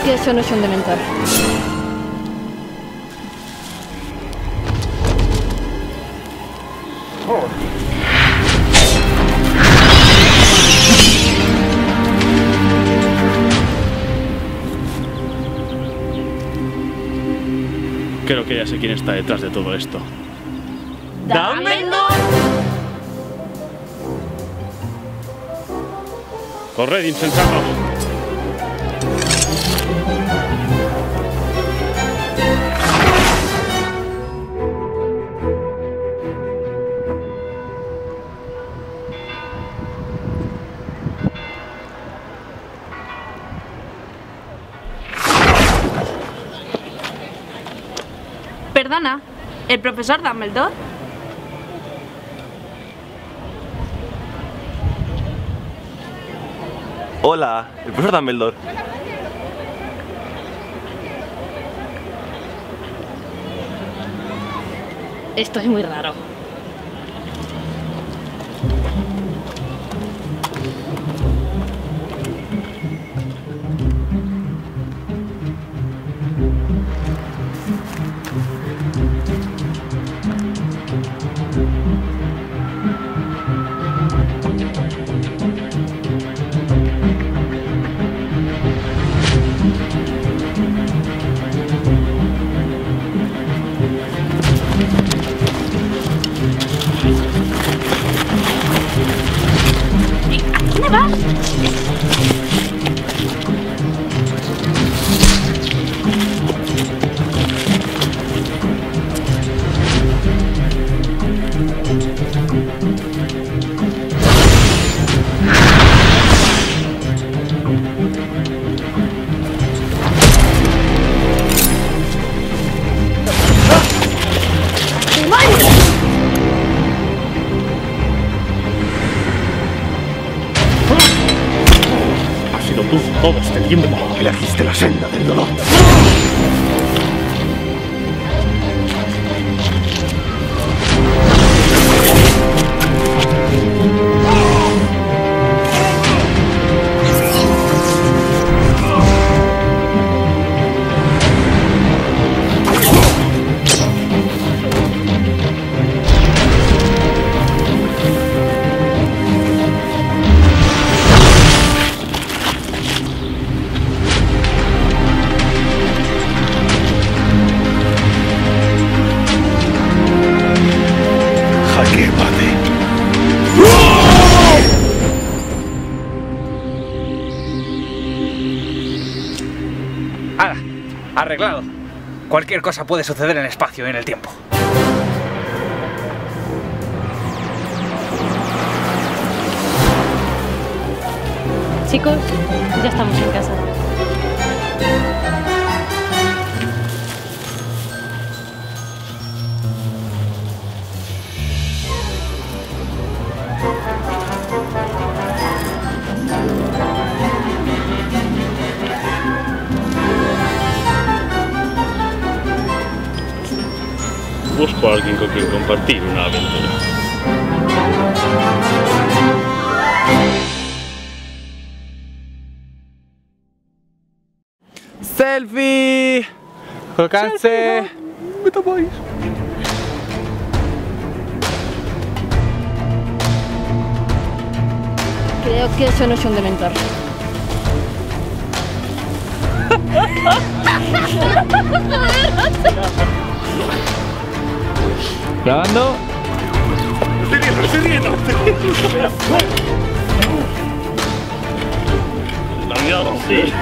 que eso no es un dementor. Creo que ya sé quién está detrás de todo esto. ¡Dumbledore! ¡Corred, insensatos! Perdona, ¿el profesor Dumbledore? Hola, el profesor Dumbledore. Esto es muy raro. ¿Dónde vas? Has sido tú todo este tiempo. Elegiste la senda del dolor. Jaque mate. ¡Hala! Arreglado. Cualquier cosa puede suceder en el espacio y en el tiempo. Chicos, ya estamos en casa. Busco a alguien con quien compartir una aventura. ¡Selfie! ¡Alcance! ¡Me tapáis! Creo que eso no es un dementor. ¿Grabando? ¡Estoy riendo! ¡La mierda, sí!